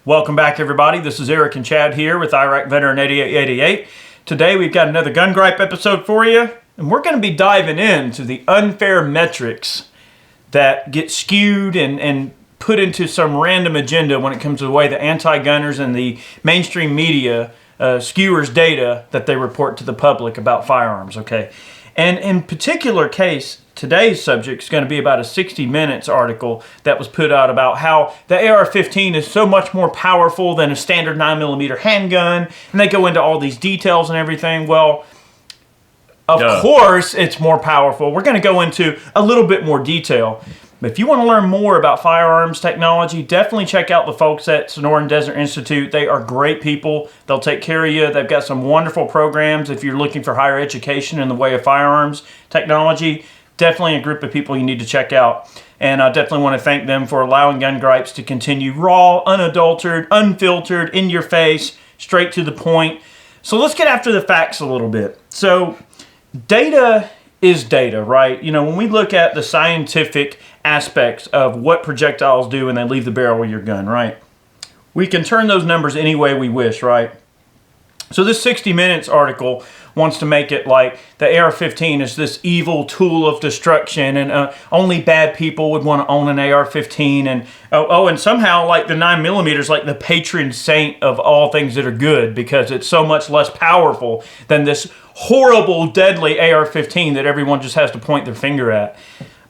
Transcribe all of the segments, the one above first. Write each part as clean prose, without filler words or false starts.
Welcome back, everybody. This is Eric and Chad here with Iraq Veteran 8888. Today we've got another Gun Gripe episode for you, and we're going to be diving into the unfair metrics that get skewed and put into some random agenda when it comes to the way the anti-gunners and the mainstream media skewers data that they report to the public about firearms, okay? And in particular case, today's subject is going to be about a 60 Minutes article that was put out about how the AR-15 is so much more powerful than a standard 9mm handgun, and they go into all these details and everything. Well, of course it's more powerful. We're going to go into a little bit more detail. But if you want to learn more about firearms technology, definitely check out the folks at Sonoran Desert Institute. They are great people. They'll take care of you. They've got some wonderful programs if you're looking for higher education in the way of firearms technology. Definitely a group of people you need to check out. And I definitely want to thank them for allowing Gun Gripes to continue raw, unadulterated, unfiltered, in your face, straight to the point. So let's get after the facts a little bit. So data is data, right? You know, when we look at the scientific aspects of what projectiles do when they leave the barrel of your gun, right? We can turn those numbers any way we wish, right? So this 60 Minutes article wants to make it like the AR-15 is this evil tool of destruction, and only bad people would want to own an AR-15, and and somehow like the 9mm is like the patron saint of all things that are good because it's so much less powerful than this horrible, deadly AR-15 that everyone just has to point their finger at.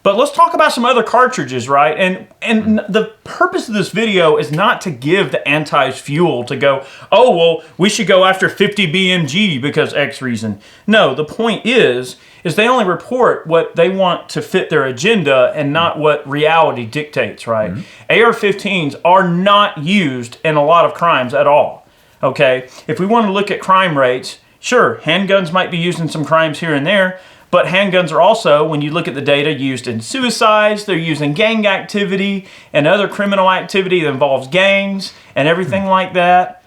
But let's talk about some other cartridges, right? And the purpose of this video is not to give the antis fuel to go, oh, well, we should go after 50 BMG because X reason. No, the point is they only report what they want to fit their agenda and not what reality dictates, right? AR-15s are not used in a lot of crimes at all, okay? If we want to look at crime rates, sure, handguns might be used in some crimes here and there, but handguns are also, when you look at the data, used in suicides, they're used in gang activity and other criminal activity that involves gangs and everything like that.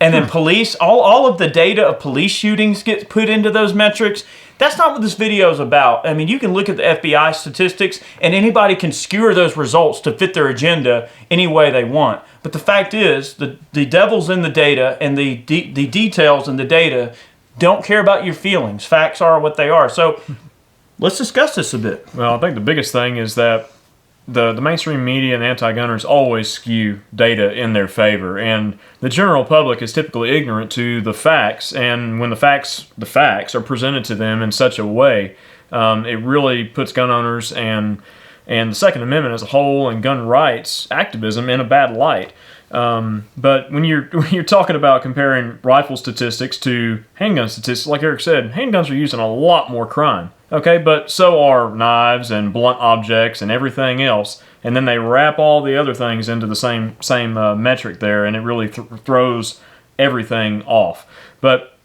And then police, all of the data of police shootings gets put into those metrics. That's not what this video is about. I mean, you can look at the FBI statistics and anybody can skewer those results to fit their agenda any way they want. But the fact is, the devil's in the data, and the details in the data don't care about your feelings. Facts are what they are. So let's discuss this a bit. Well, I think the biggest thing is that the mainstream media and the anti-gunners always skew data in their favor, and the general public is typically ignorant to the facts, and when the facts are presented to them in such a way, it really puts gun owners and the Second Amendment as a whole and gun rights activism in a bad light. But when you're talking about comparing rifle statistics to handgun statistics, like Eric said, handguns are used in a lot more crime. Okay, but so are knives and blunt objects and everything else. And then they wrap all the other things into the same metric there, and it really throws everything off. But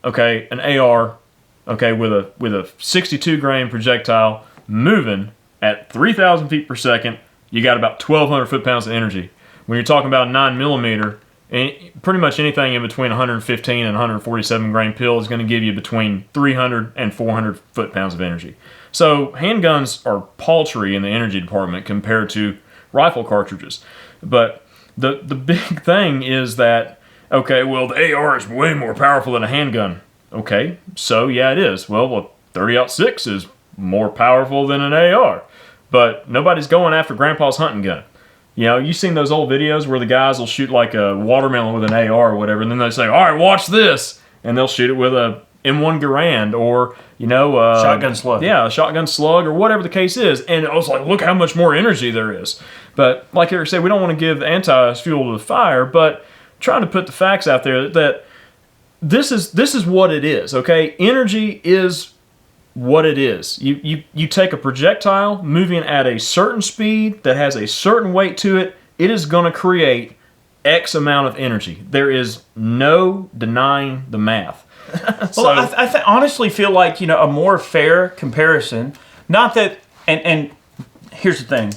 okay, an AR, okay, with a 62 grain projectile moving at 3,000 feet per second, you got about 1,200 foot-pounds of energy. When you're talking about 9mm, pretty much anything in between 115 and 147 grain pill is going to give you between 300 and 400 foot-pounds of energy. So handguns are paltry in the energy department compared to rifle cartridges. But the big thing is that, okay, well, the AR is way more powerful than a handgun. Okay, so yeah, it is. Well, a 30-06 is more powerful than an AR. But nobody's going after Grandpa's hunting gun. You know, you've seen those old videos where the guys will shoot like a watermelon with an AR or whatever, and then they say, all right, watch this. And they'll shoot it with a M1 Garand or, shotgun slug. Yeah, a shotgun slug or whatever the case is. And I was like, look how much more energy there is. But like Eric said, we don't want to give antis fuel to the fire, but trying to put the facts out there that this is what it is, okay? Energy is what it is. You take a projectile moving at a certain speed that has a certain weight to it, it is going to create X amount of energy. There is no denying the math. Well, I honestly feel like, a more fair comparison, not that, and here's the thing,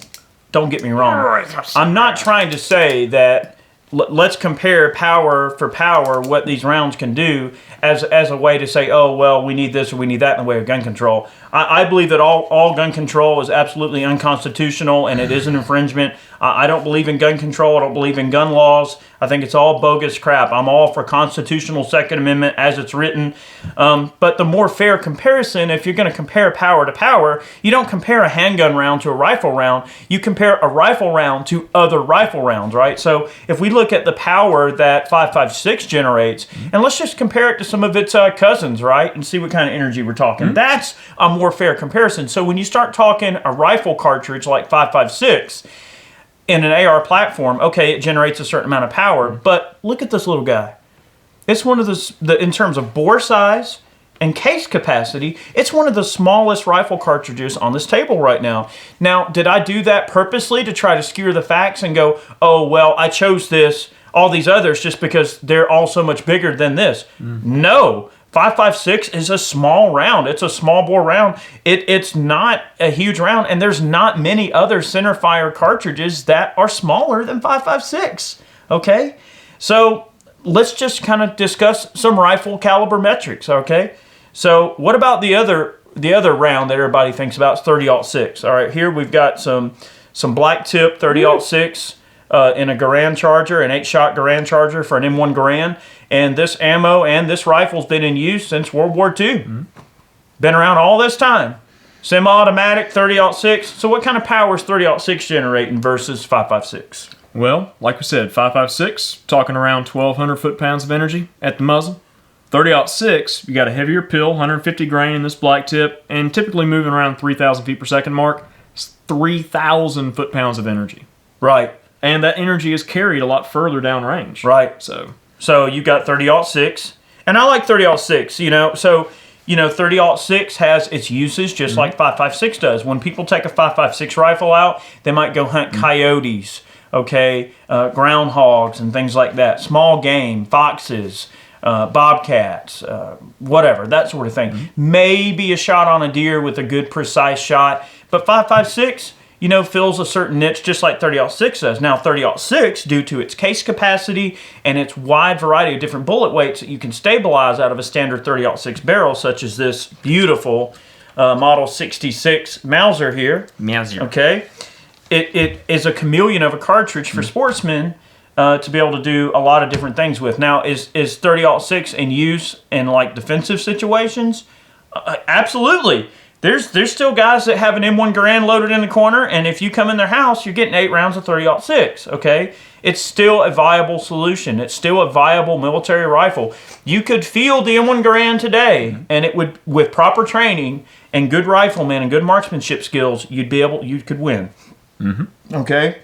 don't get me wrong. I'm not trying to say that let's compare power for power, what these rounds can do, as a way to say, oh, well, we need this or we need that in the way of gun control. I believe that all gun control is absolutely unconstitutional and it is an infringement. I don't believe in gun control. I don't believe in gun laws. I think it's all bogus crap. I'm all for constitutional Second Amendment as it's written. But the more fair comparison, if you're going to compare power to power, you don't compare a handgun round to a rifle round. You compare a rifle round to other rifle rounds, right? So if we look at the power that 5.56 generates, and let's just compare it to some of its cousins, right? And see what kind of energy we're talking. That's a more fair comparison. So when you start talking a rifle cartridge like 5.56, in an AR platform, okay, it generates a certain amount of power, but look at this little guy. It's one of in terms of bore size and case capacity, it's one of the smallest rifle cartridges on this table right now. Now, did I do that purposely to try to skewer the facts and go, oh, well, I chose all these others just because they're all so much bigger than this? No. 5.56 is a small round. It's a small bore round. It's not a huge round, and there's not many other centerfire cartridges that are smaller than 5.56. Okay, so let's just kind of discuss some rifle caliber metrics. Okay, so what about the other round that everybody thinks about? It's 30-06. All right, here we've got some black tip 30-06. In a Garand charger, an 8-shot Garand charger for an M1 Garand. And this ammo and this rifle's been in use since World War II. Been around all this time. Semi-automatic, 30-06. So what kind of power is 30-06 generating versus 5.56? Well, like we said, 5.56, talking around 1,200 foot-pounds of energy at the muzzle. 30-06, you got a heavier pill, 150 grain in this black tip, and typically moving around 3,000 feet per second mark. It's 3,000 foot-pounds of energy. Right. And that energy is carried a lot further downrange. Right. So you got 30-06. And I like 30-06, So, 30-06 has its uses just like 5.56 does. When people take a 5.56 rifle out, they might go hunt coyotes, groundhogs and things like that. Small game, foxes, bobcats, whatever, that sort of thing. Maybe a shot on a deer with a good precise shot. But 5.56... fills a certain niche just like 30-06 does. Now, 30-06, due to its case capacity and its wide variety of different bullet weights that you can stabilize out of a standard 30-06 barrel, such as this beautiful Model 66 Mauser here. Okay. It is a chameleon of a cartridge for sportsmen to be able to do a lot of different things with. Now, is 30-06 in use in like defensive situations? Absolutely. There's still guys that have an M1 Garand loaded in the corner, and if you come in their house, you're getting 8 rounds of 30-06, okay? It's still a viable solution. It's still a viable military rifle. You could field the M1 Garand today, and it would, with proper training and good riflemen and good marksmanship skills, you could win. Okay?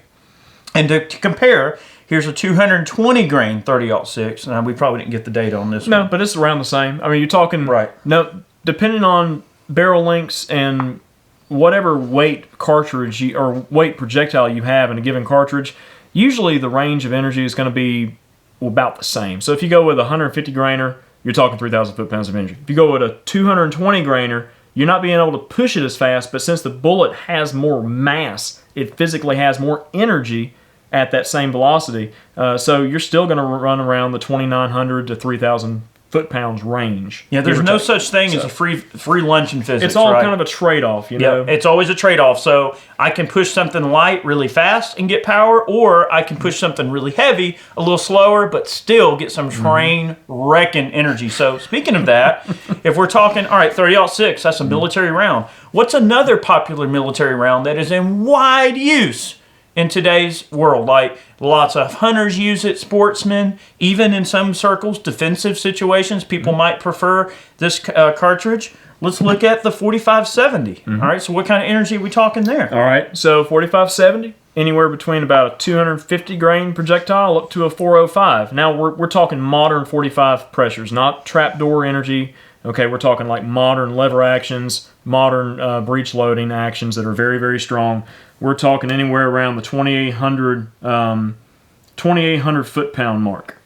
And to compare, here's a 220 grain 30-06. Now, we probably didn't get the data on this one. No, but it's around the same. I mean, you're talking... Right. No, depending on barrel lengths and whatever weight cartridge or weight projectile you have in a given cartridge, usually the range of energy is going to be about the same. So if you go with a 150 grainer, you're talking 3,000 foot-pounds of energy. If you go with a 220 grainer, you're not being able to push it as fast, but since the bullet has more mass, it physically has more energy at that same velocity. So you're still going to run around the 2,900 to 3,000 foot-pounds range. Yeah, there's no such thing as a free lunch in physics. It's all kind of a trade-off, know? It's always a trade-off. So I can push something light really fast and get power, or I can push something really heavy a little slower, but still get some train-wrecking energy. So speaking of that, if we're talking, all right, 30-06, that's a military round. What's another popular military round that is in wide use in today's world? Like, lots of hunters use it, sportsmen, even in some circles, defensive situations, people might prefer this cartridge. Let's look at the 4570. All right, so what kind of energy are we talking there? All right, so 4570, anywhere between about a 250 grain projectile up to a 405. Now, we're talking modern 45 pressures, not trapdoor energy. Okay, we're talking like modern lever actions, modern breech loading actions that are very, very strong. We're talking anywhere around the 2,800 foot-pound mark.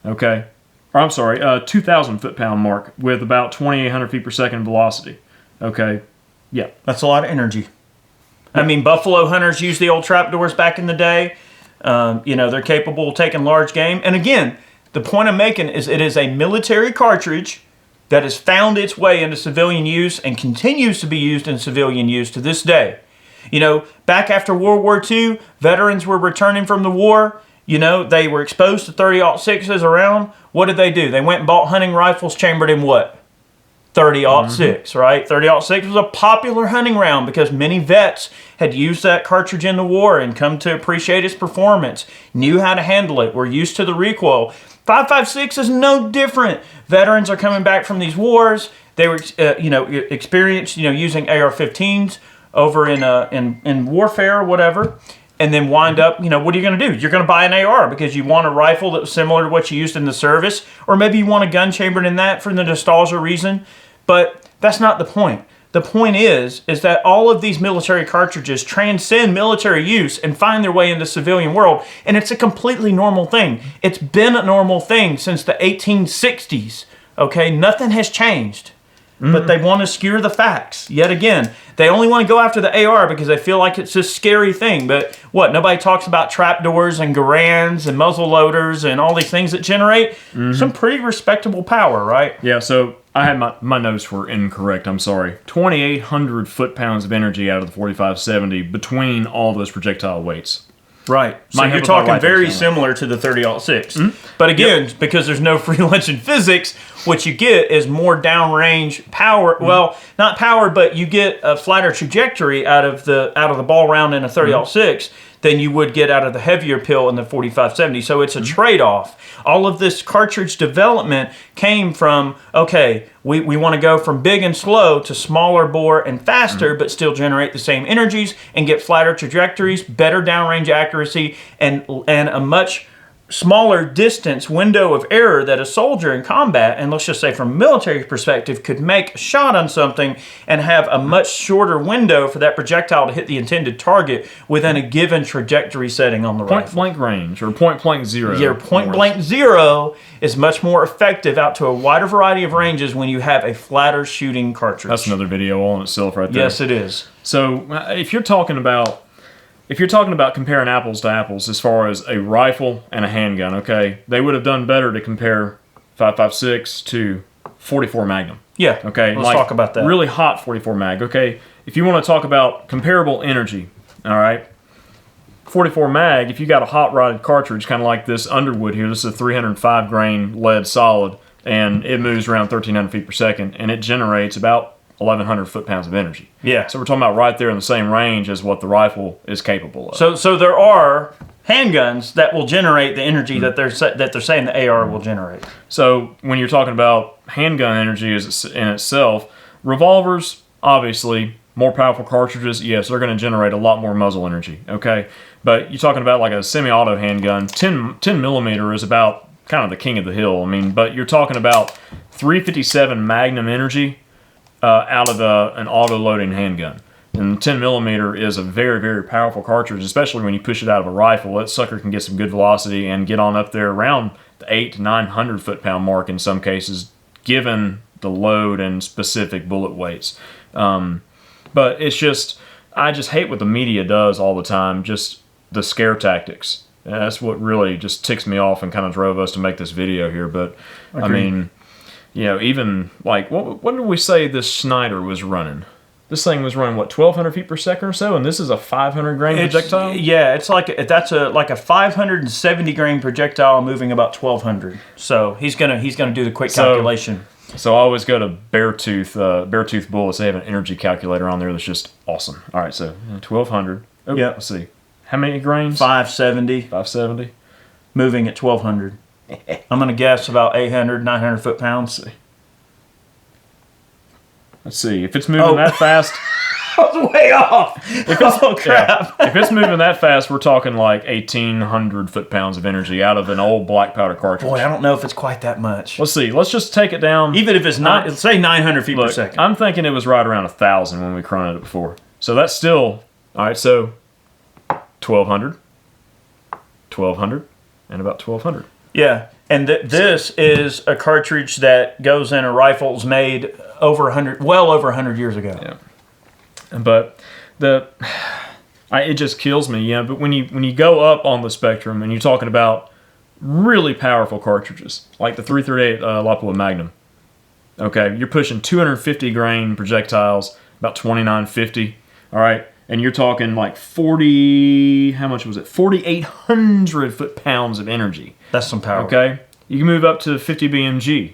Okay, or I'm sorry, 2,000 foot-pound mark with about 2,800 feet per second velocity. Okay, yeah, that's a lot of energy. I mean, buffalo hunters used the old trapdoors back in the day. They're capable of taking large game. And again, the point I'm making is it is a military cartridge that has found its way into civilian use and continues to be used in civilian use to this day. You know, back after World War II, veterans were returning from the war. You know, they were exposed to 30-06s around. What did they do? They went and bought hunting rifles chambered in what? 30-06, right? 30-06 was a popular hunting round because many vets had used that cartridge in the war and come to appreciate its performance, knew how to handle it, were used to the recoil. 5.56 is no different. Veterans are coming back from these wars. They were, experienced, using AR-15s over in warfare or whatever, and then wind up, what are you going to do? You're going to buy an AR because you want a rifle that was similar to what you used in the service, or maybe you want a gun chambered in that for the nostalgia reason. But that's not the point. The point is that all of these military cartridges transcend military use and find their way into civilian world, and it's a completely normal thing. It's been a normal thing since the 1860s, okay? Nothing has changed, but they want to skewer the facts. Yet again, they only want to go after the AR because they feel like it's this scary thing, but what? Nobody talks about trapdoors and Garands and muzzle loaders and all these things that generate some pretty respectable power, right? Yeah, so I had my notes were incorrect. I'm sorry. 2,800 foot-pounds of energy out of the 4570 between all those projectile weights. Right. So you're talking very similar to the 30-06. But again, because there's no free lunch in physics, what you get is more downrange power. Well, not power, but you get a flatter trajectory out of the ball round in a 30-06 than you would get out of the heavier pill in the 4570. So it's a trade-off. All of this cartridge development came from, okay, we want to go from big and slow to smaller bore and faster, but still generate the same energies and get flatter trajectories, better downrange accuracy, and a much smaller distance window of error that a soldier in combat, and let's just say from a military perspective, could make a shot on something and have a much shorter window for that projectile to hit the intended target within a given trajectory setting on the rifle. Point blank range or point blank zero. Yeah, point blank zero is much more effective out to a wider variety of ranges when you have a flatter shooting cartridge. That's another video all in itself right there. Yes, it is. So if you're talking about comparing apples to apples as far as a rifle and a handgun, okay, they would have done better to compare 5.56 to 44 Magnum. Yeah, okay, let's talk about that. Really hot 44 Mag, okay? If you want to talk about comparable energy, all right, 44 Mag, if you got a hot rodded cartridge, kind of like this Underwood here, this is a 305 grain lead solid, and it moves around 1,300 feet per second, and it generates about 1,100 foot-pounds of energy. Yeah. So we're talking about right there in the same range as what the rifle is capable of. So there are handguns that will generate the energy that they're saying the AR will generate. So when you're talking about handgun energy in itself, revolvers, obviously, more powerful cartridges, yes, they're going to generate a lot more muzzle energy, okay? But you're talking about like a semi-auto handgun, 10 millimeter is about kind of the king of the hill. I mean, but you're talking about 357 Magnum energy out of an auto-loading handgun. And 10 millimeter is a very, very powerful cartridge, especially when you push it out of a rifle. That sucker can get some good velocity and get on up there around the 800 to 900 foot-pound mark in some cases, given the load and specific bullet weights. But it's just, I just hate what the media does all the time, just the scare tactics. And that's what really just ticks me off and kind of drove us to make this video here. But, I mean, even like, what did we say this Snyder was running? This thing was running, what, 1,200 feet per second or so? And this is a 500 grain projectile? Yeah, it's like a 570 grain projectile moving about 1,200. So he's gonna do the quick calculation. So I always go to Beartooth Bullets. They have an energy calculator on there that's just awesome. All right, so 1,200. Oh, yeah. Let's see. How many grains? 570. 570. Moving at 1,200. I'm going to guess about 800, 900 foot-pounds. Let's see. If it's moving that fast... I was way off! Crap. Yeah. If it's moving that fast, we're talking like 1,800 foot-pounds of energy out of an old black powder cartridge. Boy, I don't know if it's quite that much. Let's see. Let's just take it down. Even if it's not, say 900 feet per second. I'm thinking it was right around 1,000 when we chronoed it before. So that's still... All right, so 1,200, 1,200, and about 1,200. Yeah, and this is a cartridge that goes in a rifle made well over 100 years ago. Yeah, but it just kills me. Yeah, but when you go up on the spectrum and you're talking about really powerful cartridges like the 338 Lapua Magnum, Okay, you're pushing 250 grain projectiles, about 2950. All right, and you're talking like 40. How much was it? 4,800 foot-pounds of energy. That's some power. Okay, you can move up to 50 BMG.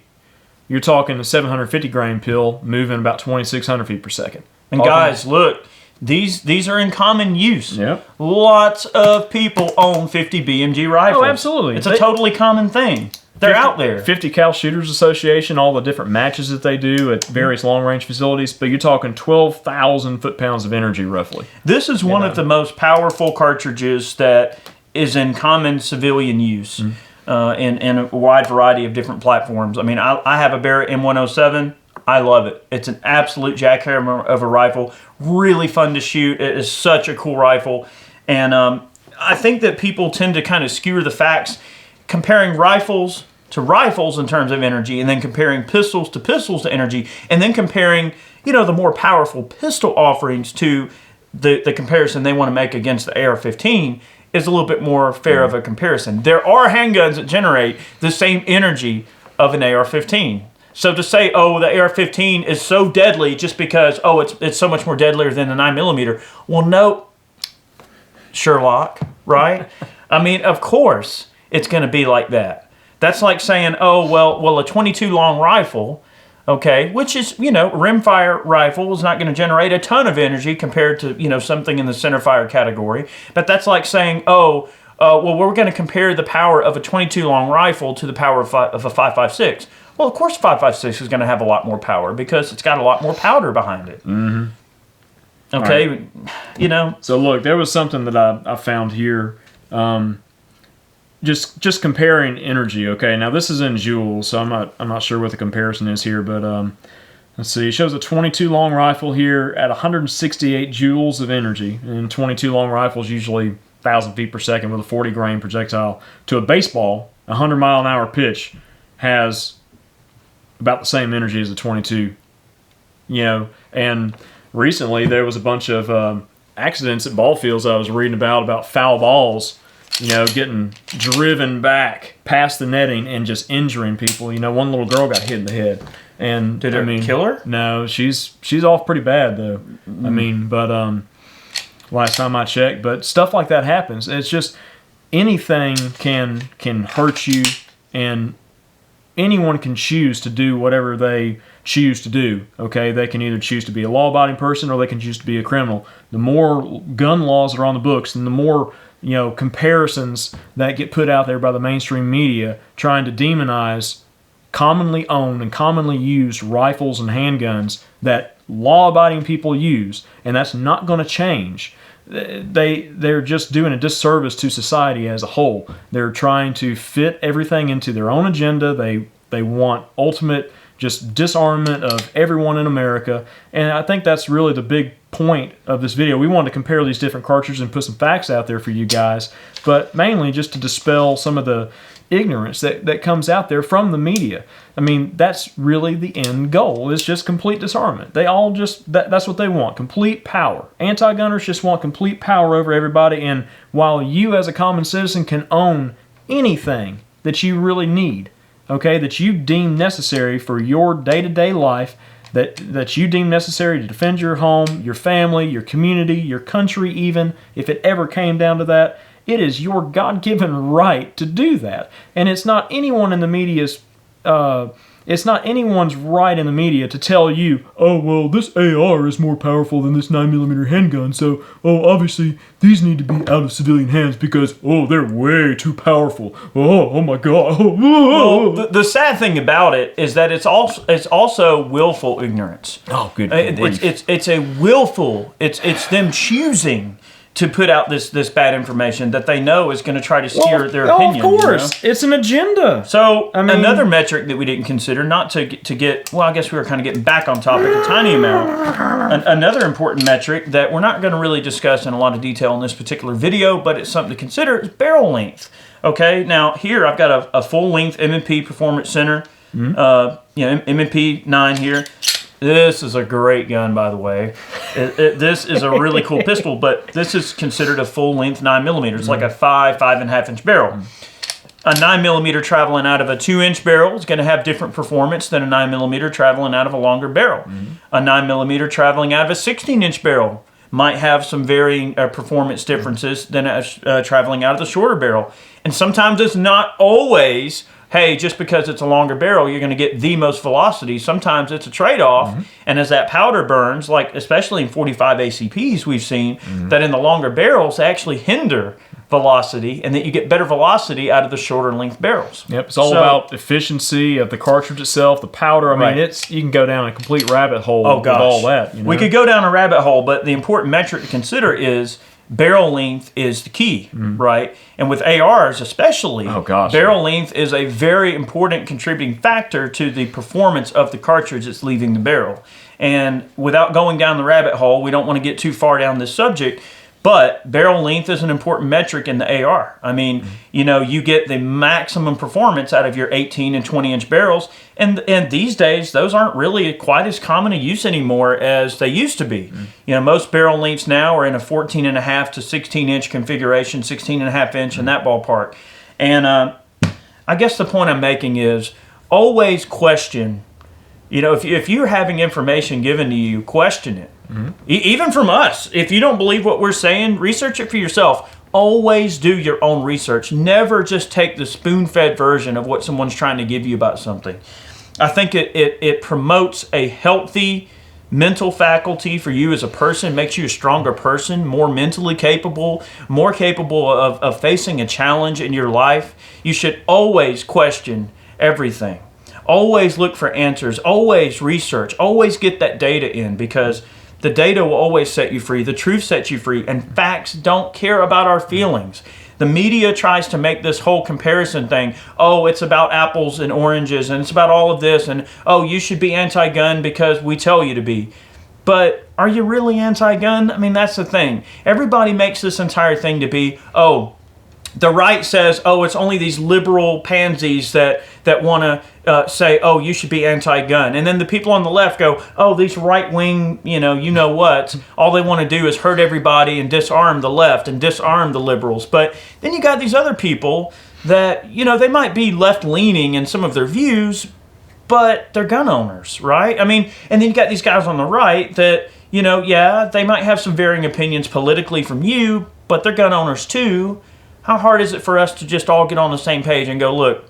You're talking a 750 grain pill moving about 2,600 feet per second. And guys, look, these are in common use. Yep. Lots of people own 50 BMG rifles. Oh, absolutely. It's a totally common thing. They're out there. 50 Cal Shooters Association, all the different matches that they do at various long-range facilities, but you're talking 12,000 foot-pounds of energy, roughly. This is one of the most powerful cartridges that is in common civilian use in a wide variety of different platforms. I mean, I have a Barrett M107. I love it. It's an absolute jackhammer of a rifle. Really fun to shoot. It is such a cool rifle. And I think that people tend to kind of skewer the facts comparing rifles to rifles in terms of energy, and then comparing pistols to energy, and then comparing, the more powerful pistol offerings to the comparison they want to make against the AR-15 is a little bit more fair of a comparison. There are handguns that generate the same energy of an AR-15. So to say, oh, the AR-15 is so deadly just because, it's so much more deadlier than the 9mm, well, no, Sherlock, right? I mean, of course it's going to be like that. That's like saying, a 22 long rifle, okay, which is, rimfire rifle is not going to generate a ton of energy compared to, something in the centerfire category. But that's like saying, we're going to compare the power of a 22 long rifle to the power of a 5.56. Well, of course 5.56 is going to have a lot more power because it's got a lot more powder behind it. Mm-hmm. Okay, right. So look, there was something that I found here. Just comparing energy, okay? Now this is in joules, so I'm not sure what the comparison is here, but let's see. It shows a 22 long rifle here at 168 joules of energy, and 22 long rifles usually 1,000 feet per second with a 40 grain projectile. To a baseball, a 100 mile an hour pitch has about the same energy as a 22. And recently there was a bunch of accidents at ball fields I was reading about foul balls. Getting driven back past the netting and just injuring people. One little girl got hit in the head. And did it kill her? No, she's off pretty bad though. Mm-hmm. I mean, but last time I checked, but stuff like that happens. It's just anything can hurt you, and anyone can choose to do whatever they choose to do. Okay, they can either choose to be a law-abiding person or they can choose to be a criminal. The more gun laws that are on the books, and the more comparisons that get put out there by the mainstream media trying to demonize commonly owned and commonly used rifles and handguns that law-abiding people use, and that's not going to change. They're just doing a disservice to society as a whole. They're trying to fit everything into their own agenda. They want ultimate just disarmament of everyone in America, and I think that's really the big point of this video. We wanted to compare these different cartridges and put some facts out there for you guys, but mainly just to dispel some of the ignorance that comes out there from the media. I mean, that's really the end goal. It's just complete disarmament. They all that's what they want, complete power. Anti-gunners just want complete power over everybody, and while you as a common citizen can own anything that you really need, okay, that you deem necessary for your day-to-day life, that you deem necessary to defend your home, your family, your community, your country even, if it ever came down to that, it is your God-given right to do that. And it's not anyone in the media's it's not anyone's right in the media to tell you, oh, well, this AR is more powerful than this 9mm handgun, so, obviously, these need to be out of civilian hands because, they're way too powerful. Oh my God. Well, the sad thing about it is that it's also willful ignorance. Oh, good grief. It's a willful, it's them choosing to put out this bad information that they know is going to try to steer their opinion. Of course. It's an agenda. So, another metric that we didn't consider, not to get, I guess we were kind of getting back on topic a tiny amount. Another important metric that we're not going to really discuss in a lot of detail in this particular video, but it's something to consider, is barrel length. Okay, now here I've got a full-length M&P Performance Center, M&P 9 here. This is a great gun, by the way. This is a really cool pistol, but this is considered a full-length 9mm. It's like a 5.5 inch barrel. a 9mm traveling out of a 2-inch barrel is going to have different performance than a 9mm traveling out of a longer barrel. A 9mm traveling out of a 16-inch barrel might have some varying performance differences than traveling out of the shorter barrel. And sometimes it's not always, hey, just because it's a longer barrel, you're going to get the most velocity. Sometimes it's a trade-off. And as that powder burns, like especially in 45 ACPs, we've seen that in the longer barrels actually hinder velocity, and that you get better velocity out of the shorter length barrels. Yep, it's all about efficiency of the cartridge itself, the powder. I mean, you can go down a complete rabbit hole with all that. You know? We could go down a rabbit hole, but the important metric to consider is barrel length is the key, right? And with ARs especially, barrel length is a very important contributing factor to the performance of the cartridge that's leaving the barrel. And without going down the rabbit hole, we don't want to get too far down this subject, but barrel length is an important metric in the AR. I mean, you know, you get the maximum performance out of your 18 and 20-inch barrels, and these days, those aren't really quite as common a use anymore as they used to be. You know, most barrel lengths now are in a 14.5 to 16-inch configuration, 16.5 inch in that ballpark. And I guess the point I'm making is always question. You know, if you're having information given to you, question it. Even from us. If you don't believe what we're saying, research it for yourself. Always do your own research. Never just take the spoon-fed version of what someone's trying to give you about something. I think it promotes a healthy mental faculty for you as a person, makes you a stronger person, more mentally capable, more capable of facing a challenge in your life. You should always question everything. Always look for answers. Always research. Always get that data in, because the data will always set you free. The truth sets you free. And facts don't care about our feelings. The media tries to make this whole comparison thing, oh, it's about apples and oranges, and it's about all of this, and oh, you should be anti-gun because we tell you to be. But are you really anti-gun? I mean, that's the thing. Everybody makes this entire thing to be, oh, the right says, oh, it's only these liberal pansies that want to say, oh, you should be anti-gun. And then the people on the left go, oh, these right-wing, you know what, all they want to do is hurt everybody and disarm the left and disarm the liberals. But then you got these other people that, you know, they might be left-leaning in some of their views, but they're gun owners, right? I mean, and then you got these guys on the right that, you know, yeah, they might have some varying opinions politically from you, but they're gun owners too. How hard is it for us to just all get on the same page and go, look,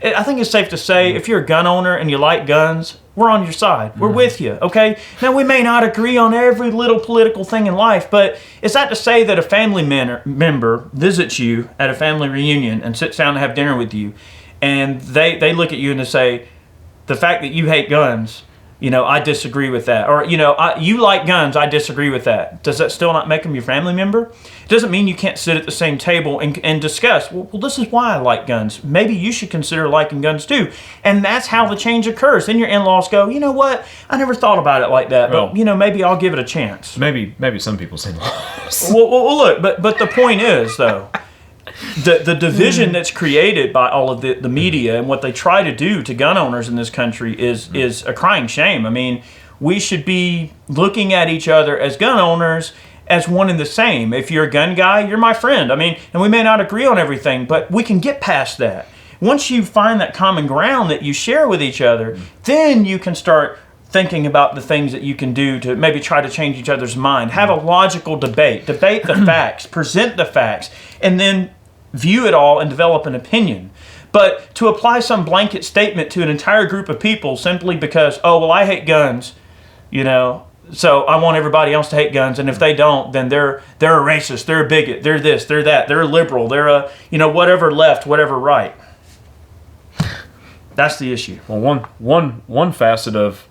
I think it's safe to say if you're a gun owner and you like guns, we're on your side. We're with you, okay? Now, we may not agree on every little political thing in life, but is that to say that a family member visits you at a family reunion and sits down to have dinner with you, and they look at you and they say, the fact that you hate guns, you know, I disagree with that. Or, you know, you like guns, I disagree with that. Does that still not make them your family member? It doesn't mean you can't sit at the same table and discuss, well, this is why I like guns. Maybe you should consider liking guns too. And that's how the change occurs. Then your in-laws go, you know what, I never thought about it like that, but, you know, maybe I'll give it a chance. Maybe some people's in-laws. well, look, but the point is, though, the division that's created by all of the media and what they try to do to gun owners in this country is a crying shame. I mean, we should be looking at each other as gun owners as one and the same. If you're a gun guy, you're my friend. I mean, and we may not agree on everything, but we can get past that. Once you find that common ground that you share with each other, then you can start thinking about the things that you can do to maybe try to change each other's mind. Have a logical debate the facts, present the facts, and then view it all and develop an opinion. But to apply some blanket statement to an entire group of people simply because, oh, well, I hate guns, you know, so I want everybody else to hate guns, and if they don't, then they're a racist, they're a bigot, they're this, they're that, they're a liberal, they're a, you know, whatever left, whatever right. That's the issue. Well, one facet of,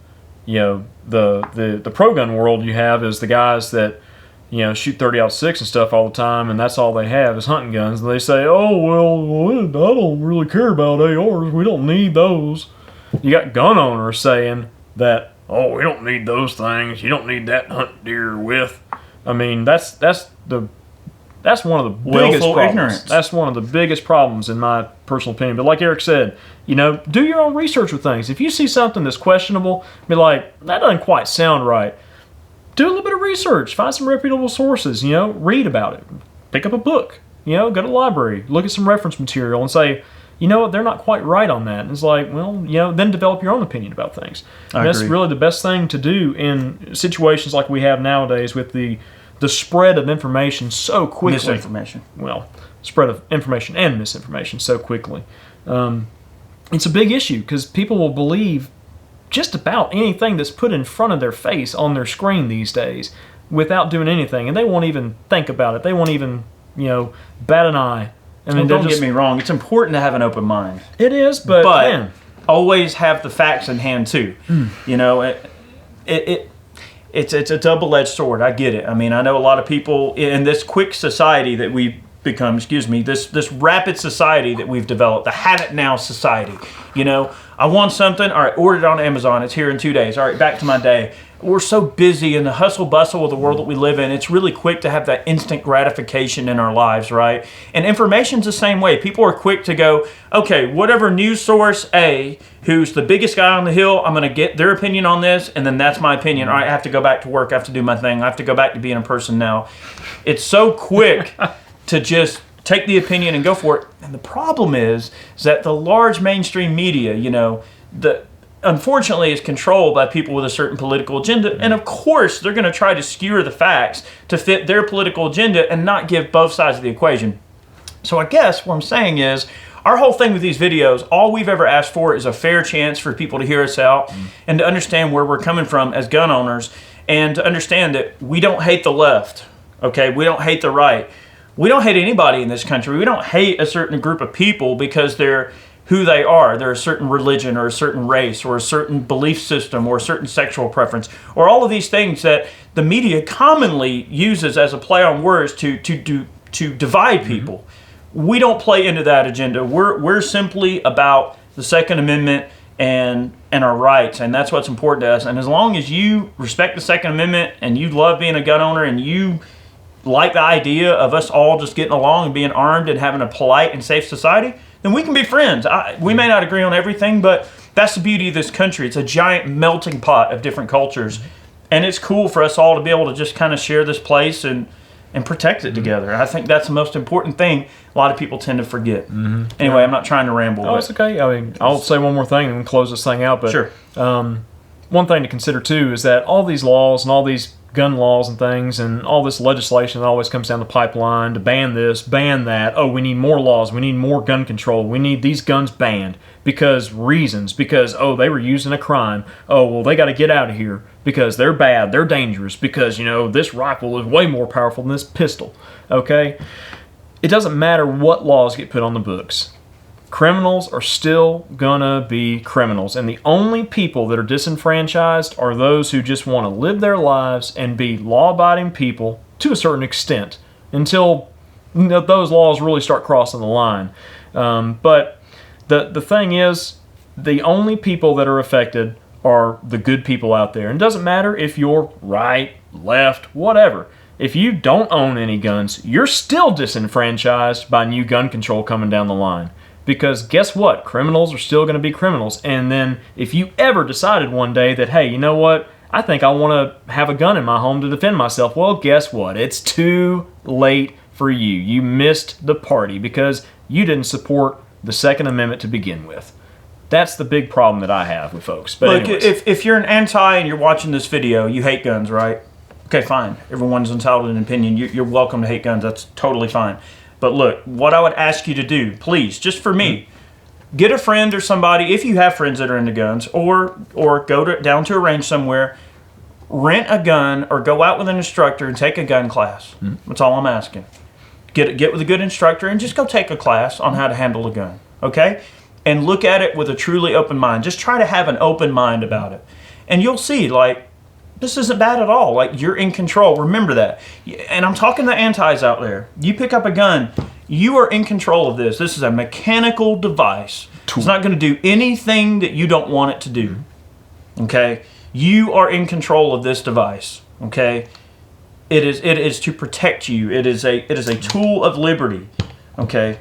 you know, the pro gun world you have is the guys that, you know, shoot 30-06 and stuff all the time, and that's all they have is hunting guns. And they say, oh, well, I don't really care about ARs. We don't need those. You got gun owners saying that, oh, we don't need those things. You don't need that to hunt deer with. I mean, that's one of the biggest problems. Ignorance. That's one of the biggest problems in my personal opinion. But like Eric said, you know, do your own research with things. If you see something that's questionable, be like, that doesn't quite sound right. Do a little bit of research. Find some reputable sources, you know, read about it. Pick up a book, you know, go to the library, look at some reference material and say, you know what, they're not quite right on that. And it's like, well, then develop your own opinion about things. And that's really the best thing to do in situations like we have nowadays with the spread of information so quickly. Misinformation. Well, spread of information and misinformation so quickly. It's a big issue because people will believe just about anything that's put in front of their face on their screen these days without doing anything, and they won't even think about it. They won't even, bat an eye. I mean, don't get me wrong. It's important to have an open mind. It is, but man, always have the facts in hand too. It's a double-edged sword. I get it. I mean, I know a lot of people in this quick society that we've become, this rapid society that we've developed, the have it now society. I want something, all right, ordered on Amazon, it's here in 2 days. All right, back to my day. We're so busy in the hustle bustle of the world that we live in. It's really quick to have that instant gratification in our lives, right? And information's the same way. People are quick to go, okay, whatever news source A, who's the biggest guy on the hill, I'm going to get their opinion on this, and then that's my opinion. All right, I have to go back to work. I have to do my thing. I have to go back to being a person now. It's so quick to just take the opinion and go for it. And the problem is that the large mainstream media, unfortunately is controlled by people with a certain political agenda, and of course they're going to try to skewer the facts to fit their political agenda and not give both sides of the equation. So I guess what I'm saying is, our whole thing with these videos, all we've ever asked for is a fair chance for people to hear us out and to understand where we're coming from as gun owners, and to understand that we don't hate the left, okay? We don't hate the right. We don't hate anybody in this country. We don't hate a certain group of people because they're who they are. They're a certain religion or a certain race or a certain belief system or a certain sexual preference, or all of these things that the media commonly uses as a play on words to divide people. We don't play into that agenda. We're simply about the Second Amendment and our rights, and that's what's important to us. And as long as you respect the Second Amendment and you love being a gun owner and you like the idea of us all just getting along and being armed and having a polite and safe society, then we can be friends. We may not agree on everything, but that's the beauty of this country. It's a giant melting pot of different cultures, and it's cool for us all to be able to just kind of share this place and protect it together. I think that's the most important thing a lot of people tend to forget. Anyway, I'm not trying to ramble. Oh, it's okay. I mean, I'll say one more thing and then close this thing out. But sure. One thing to consider, too, is that all these laws and all these gun laws and things and all this legislation that always comes down the pipeline to ban this, ban that. Oh, we need more laws. We need more gun control. We need these guns banned because, oh, they were used in a crime. Oh, well, they got to get out of here because they're bad. They're dangerous because, this rifle is way more powerful than this pistol. Okay? It doesn't matter what laws get put on the books. Criminals are still gonna be criminals, and the only people that are disenfranchised are those who just want to live their lives and be law-abiding people to a certain extent until those laws really start crossing the line. But the thing is, the only people that are affected are the good people out there. And it doesn't matter if you're right, left, whatever. If you don't own any guns, you're still disenfranchised by new gun control coming down the line. Because guess what? Criminals are still going to be criminals. And then if you ever decided one day that, hey, you know what? I think I want to have a gun in my home to defend myself. Well, guess what? It's too late for you. You missed the party because you didn't support the Second Amendment to begin with. That's the big problem that I have with folks. But look, if you're an anti and you're watching this video, you hate guns, right? Okay, fine. Everyone's entitled to an opinion. You're welcome to hate guns. That's totally fine. But look, what I would ask you to do, please, just for me, get a friend or somebody, if you have friends that are into guns, or go down to a range somewhere, rent a gun, or go out with an instructor and take a gun class. That's all I'm asking. Get with a good instructor and just go take a class on how to handle a gun, okay? And look at it with a truly open mind. Just try to have an open mind about it. And you'll see, this isn't bad at all. You're in control. Remember that. And I'm talking to antis out there. You pick up a gun, you are in control of this. This is a mechanical device. It's not going to do anything that you don't want it to do. Okay? You are in control of this device. Okay? It is to protect you. It is a tool of liberty. Okay?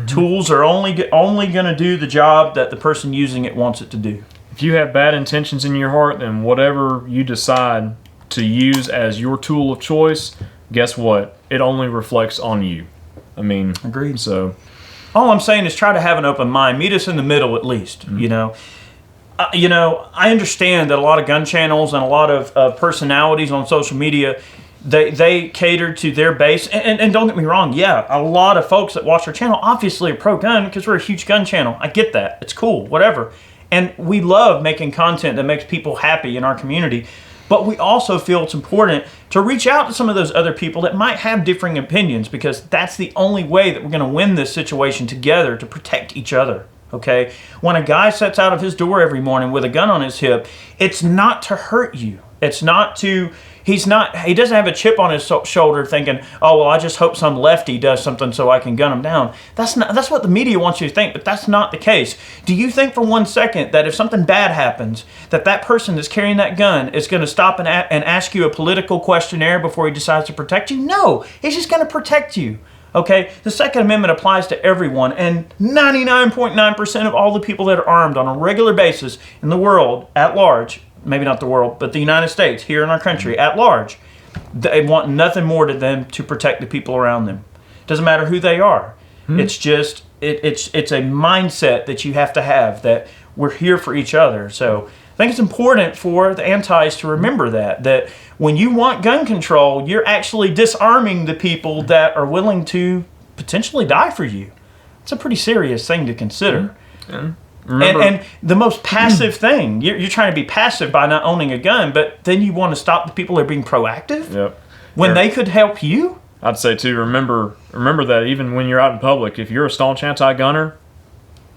Tools are only going to do the job that the person using it wants it to do. If you have bad intentions in your heart, then whatever you decide to use as your tool of choice, guess what? It only reflects on you. I mean, agreed. So, All I'm saying is try to have an open mind. Meet us in the middle at least, you know. I understand that a lot of gun channels and a lot of personalities on social media, they cater to their base. And don't get me wrong, yeah, a lot of folks that watch our channel obviously are pro-gun because we're a huge gun channel. I get that. It's cool, whatever. And we love making content that makes people happy in our community. But we also feel it's important to reach out to some of those other people that might have differing opinions, because that's the only way that we're going to win this situation together to protect each other. Okay? When a guy sets out of his door every morning with a gun on his hip, it's not to hurt you. It's not to, he doesn't have a chip on his shoulder thinking, oh, well, I just hope some lefty does something so I can gun him down. That's what the media wants you to think, but that's not the case. Do you think for 1 second that if something bad happens, that person that's carrying that gun is going to stop and ask you a political questionnaire before he decides to protect you? No, he's just going to protect you. Okay, the Second Amendment applies to everyone, and 99.9% of all the people that are armed on a regular basis in the world at large, maybe not the world, but the United States, here in our country at large, they want nothing more to them to protect the people around them. Doesn't matter who they are. It's just, it's a mindset that you have to have, that we're here for each other. So I think it's important for the antis to remember that when you want gun control, you're actually disarming the people that are willing to potentially die for you. It's a pretty serious thing to consider. And the most passive thing, you're trying to be passive by not owning a gun, but then you want to stop the people that are being proactive when they could help you? I'd say, too, remember that even when you're out in public, if you're a staunch anti-gunner,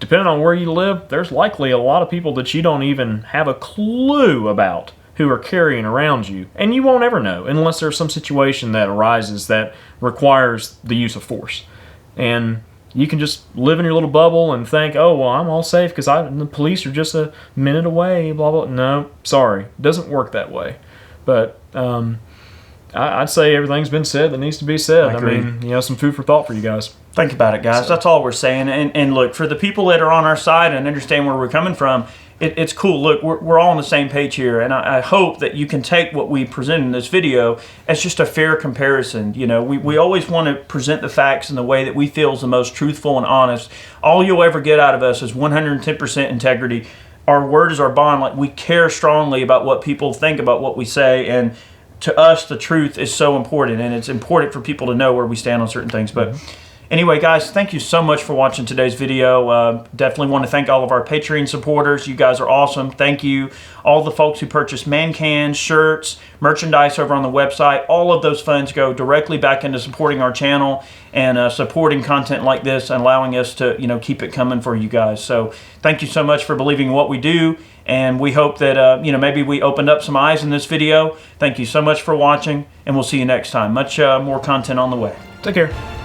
depending on where you live, there's likely a lot of people that you don't even have a clue about who are carrying around you. And you won't ever know unless there's some situation that arises that requires the use of force. And you can just live in your little bubble and think, oh, well, I'm all safe because the police are just a minute away, blah, blah. No, sorry. It doesn't work that way. But I'd say everything's been said that needs to be said. I mean, some food for thought for you guys. Think about it, guys. That's all we're saying. And look, for the people that are on our side and understand where we're coming from, it's cool. Look, we're all on the same page here, and I hope that you can take what we present in this video as just a fair comparison. You know, we always want to present the facts in the way that we feel is the most truthful and honest. All you'll ever get out of us is 110% integrity. Our word is our bond. Like, we care strongly about what people think about what we say, and to us, the truth is so important, and it's important for people to know where we stand on certain things. But anyway, guys, thank you so much for watching today's video. Definitely want to thank all of our Patreon supporters. You guys are awesome. Thank you. All the folks who purchase man cans, shirts, merchandise over on the website. All of those funds go directly back into supporting our channel and supporting content like this and allowing us to, keep it coming for you guys. So thank you so much for believing in what we do. And we hope that, maybe we opened up some eyes in this video. Thank you so much for watching, and we'll see you next time. Much more content on the way. Take care.